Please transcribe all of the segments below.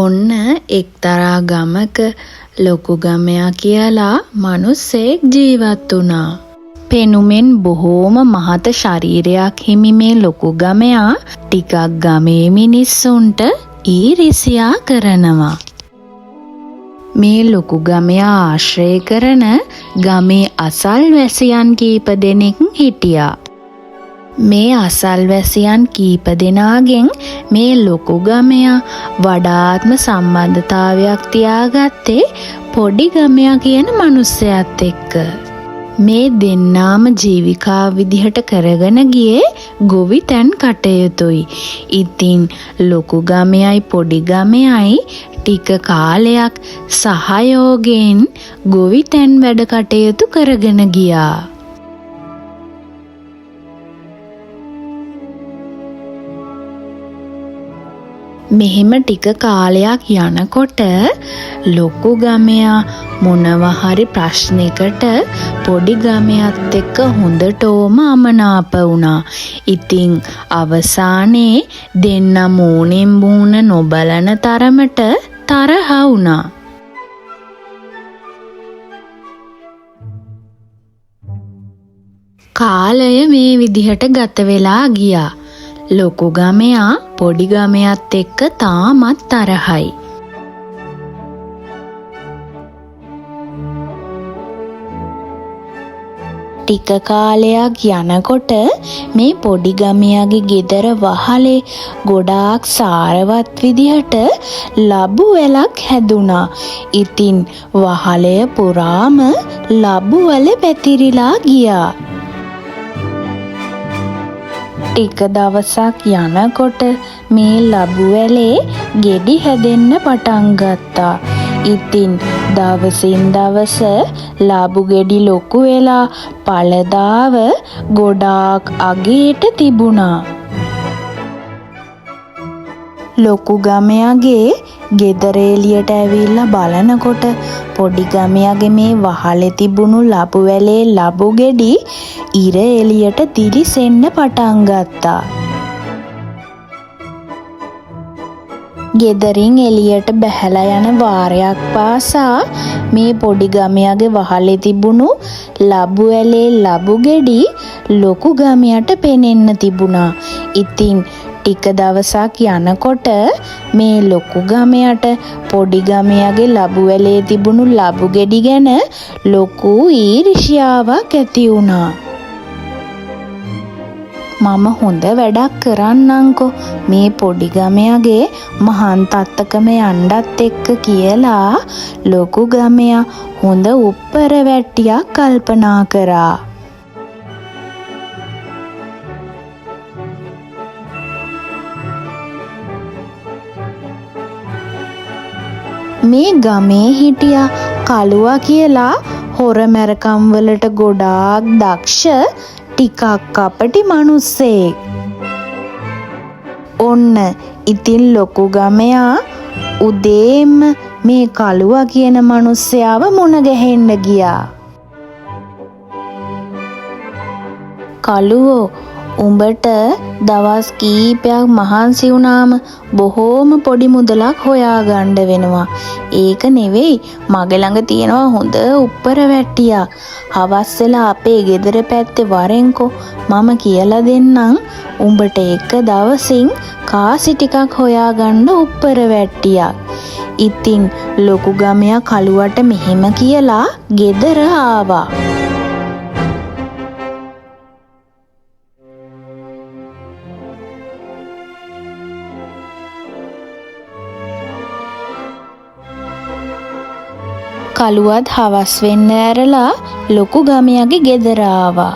ඔන්න එක්තරා ගමක ලොකු ගමයා කියලා මිනිස්සෙක් ජීවත් වුණා. පෙනුමෙන් බොහෝම මහත ශරීරයක් හිමි මේ ලොකු ගමයා ටිකක් ගමේ මිනිස්සුන්ට ඊරිසියා කරනවා. මේ ලොකු ගමයා ආශ්‍රය කරන ගමේ අසල්වැසියන් කීප දෙනෙක් හිටියා. මේ අසල්වැසියන් කීප දෙනාගෙන් මේ ලොකු ගමයා වඩාත්ම සම්බන්ධතාවයක් තියාගත්තේ පොඩි ගමයා කියන මිනිස්සයාත් එක්ක. මේ දෙන්නාම ජීවිකාව විදිහට කරගෙන ගියේ ගොවිතැන් කටයුතුයි. ඉතින් ලොකු ගමයයි පොඩි ගමයයි ටික කාලයක් සහයෝගයෙන් ගොවිතැන් වැඩ කටයුතු කරගෙන ගියා. මෙහෙම ටික කාලයක් යනකොට ලොකු ගමයා මොනවා හරි ප්‍රශ්නයකට පොඩි ගමයාත් එක්ක හොඳටම අමනාප වුණා. ඉතින් අවසානයේ දෙන්න මූණෙන් මූණ නොබලන තරමට තරහ වුණා. කාලය මේ විදිහට ගත වෙලා ගියා. ලොකු ගමයා පොඩි ගමයාත් එක්ක තාමත් තරහයි. ටික කාලයක් යනකොට මේ පොඩි ගමයාගේ ගෙදර වහලේ ගොඩාක් සාරවත් විදිහට ලබු වැලක් හැදුනා. ඉතින් වහලය පුරාම ලබු වල පැතිරිලා ගියා. ටික දවසක් යනකොට මේ ලබු වැලේ ගෙඩි හැදෙන්න පටන් ගත්තා. ඉතින් දවසින් දවස ලබු ගෙඩි ලොකු වෙලා පළදාව ගොඩාක් අගේට තිබුණා. ලොකු ගමයාගේ ගෙදර එළියට ඇවිල්ලා බලනකොට පොඩි ගමයාගේ මේ වහලේ තිබුණු ලබු වැලේ ලබු ගෙඩි ඉර එළියට දිලිසෙන්න පටන් ගත්තා. ගෙදරින් එළියට බැහැලා යන වාරයක් පාසා මේ පොඩි ගමයාගේ වහලේ තිබුණු ලබු වැලේ ලබු ගෙඩි ලොකු ගමයාට පෙනෙන්න තිබුණා. ඉතින් ටික දවසක් යනකොට මේ ලොකු ගමයාට පොඩි ගමයාගේ ලබු වැලේ තිබුණු ලබු ගෙඩි ගැන ලොකු ඊර්ෂ්‍යාවක් ඇති වුණා. මම හොඳ වැඩක් කරන්නම්කෝ මේ පොඩි ගමයාගේ මහාන් තත්තකම යන්නත් එක්ක කියලා ලොකු ගමයා හොඳ උප්පර වැට්ටියක් කල්පනා කරා. මේ ගමේ හිටියා කළුවා කියලා හොර මැරකම් වලට ගොඩාක් දක්ෂ ටිකක් කපටි මිනිස්සෙක්. ඔන්න ඉතින් ලොකු ගමයා උදේම මේ කළුවා කියන මිනිස්සයාව මුණ ගැහෙන්න ගියා. කළුවෝ උඹට දවස් කීපයක් මහන්සි වුණාම බොහෝම පොඩි මුදලක් හොයාගන්න වෙනවා. ඒක නෙවෙයි මගේ ළඟ තියෙනවා හොඳ උප්පර වැට්ටියක්. හවස් වෙලා අපේ ගෙදර පැත්තේ වරෙන්කෝ මම කියලා දෙන්නම් උඹට එක දවසින් කාසි ටිකක් හොයාගන්න උප්පර වැට්ටියක්. ඉතින් ලොකු ගමයා කළුවට මෙහෙම කියලා ගෙදර ආවා. කළුවත් හවස් වෙන්න ඇරලා ලොකු ගමයාගේ ගෙදර ආවා.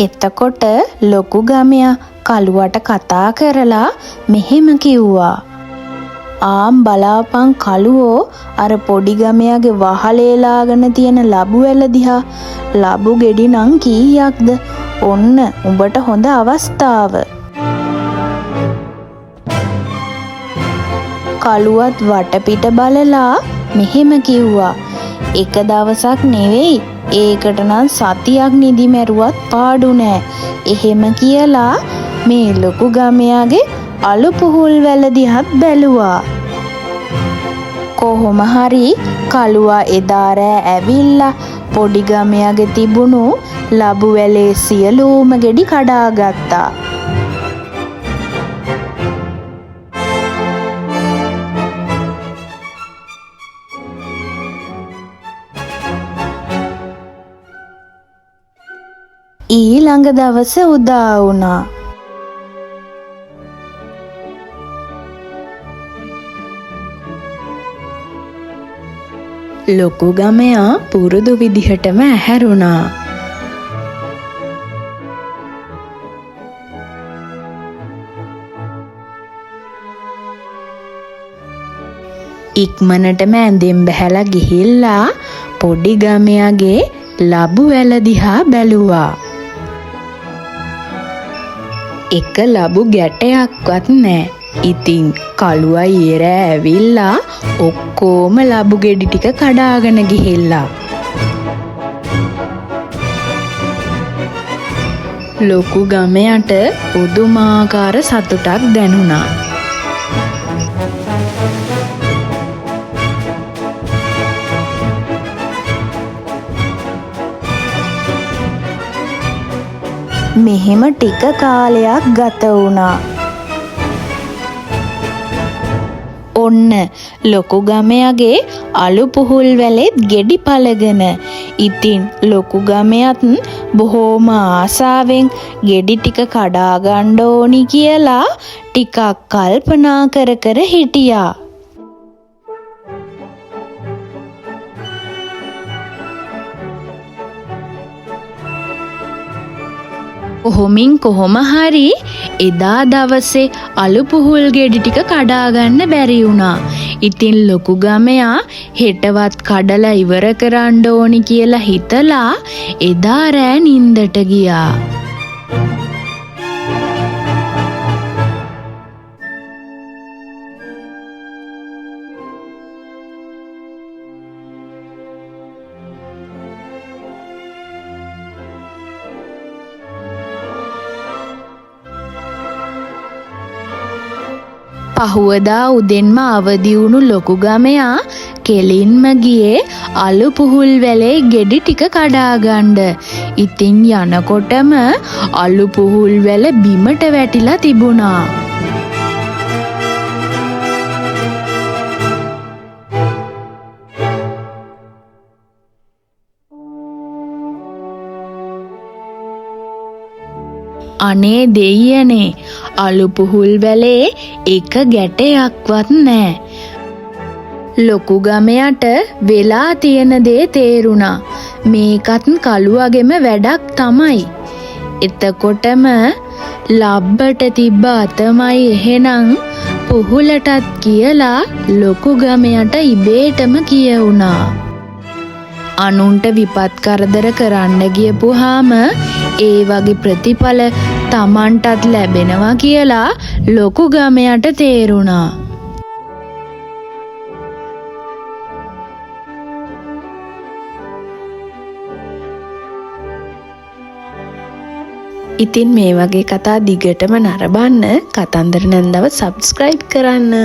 එතකොට ලොකු ගමයා කළුවට කතා කරලා මෙහෙම කිව්වා. ආම් බලාපන් කළුවෝ අර පොඩි ගමයාගේ වහලේ ලාගෙන තියෙන ලබු වැල දිහා. ලබු ගෙඩි නම් කීයක්ද? ඔන්න උඹට හොඳ අවස්ථාව. කළුවත් වටපිට බලලා මෙහෙම කිව්වා. එක දවසක් නෙවෙයි, ඒකට නම් සතියක් නිදි මැරුවත් පාඩු නෑ. එහෙම කියලා මේ ලොකු ගමයාගේ අලු පුහුල් වැල දිහත් බැලුවා. කොහොම හරි කළුවා එදා රෑ ඇවිල්ලා පොඩි ගමයාගේ තිබුණු ලබු වැලේ සියලුම ගෙඩි කඩාගත්තා. ඊළඟ දවස උදා වුණා. ලොකු ගමයා පුරුදු විදිහටම ඇහැරුණා. ඉක්මනටම ඇඳෙන් බැහැලා ගිහිල්ලා පොඩි ගමයාගේ ලබු වැල දිහා බැලුවා. එක ලබු ගැටයක්වත් නෑ. ඉතින් කළුවා ඊර ඇවිල්ලා ඔක්කොම ලබු ගෙඩි ටික කඩාගෙන ගිහිල්ලා. ලොකු ගමයට පුදුමාකාර සතුටක් දැනුණා. මෙහෙම ටික කාලයක් ගත වුණා. ඔන්න ලොකු ගමයාගේ අලු පුහුල් වැලෙත් ගෙඩි පලගෙන. ඉතින් ලොකු ගමයත් බොහෝම ආසාවෙන් ගෙඩි ටික කඩා ගන්න ඕනි කියලා ටිකක් කල්පනා කර කර හිටියා. කොහොම හරි එදා දවසේ අලු පුහුල් ගෙඩි ටික කඩා ගන්න බැරි වුණා. ඉතින් ලොකු ගමයා හෙටවත් කඩලා ඉවර කරන්න ඕනි කියලා හිතලා එදා රෑ නින්දට ගියා. පහුවදා උදෙන්ම අවදි වුණු ලොකු ගමයා කෙලින්ම ගියේ අලු පුහුල් වැලේ ගෙඩි ටික කඩා ගන්න. ඉතින් යනකොටම අලු පුහුල් වැල බිමට වැටිලා තිබුණා. අනේ දෙයියනේ, අලු පුහුල් වැලේ එක ගැටයක්වත් නෑ. ලොකු ගමයට වෙලා තියෙන දේ තේරුණා. මේකත් කළුවගෙම වැඩක් තමයි. එතකොටම ලබ්බට තිබ්බ අතමයි එහෙනම් පුහුලටත් කියලා ලොකු ගමයට ඉබේටම කියවුණා. අනුන්ට විපත් කරදර කරන්න ගියපුවාම ඒ වගේ ප්‍රතිඵල තමන්ටත් ලැබෙනවා කියලා ලොකු ගමයට තේරුණා. ඉතින් මේ වගේ කතා දිගටම නරඹන්න කතන්දර නැන්දාව සබ්ස්ක්‍රයිබ් කරන්න.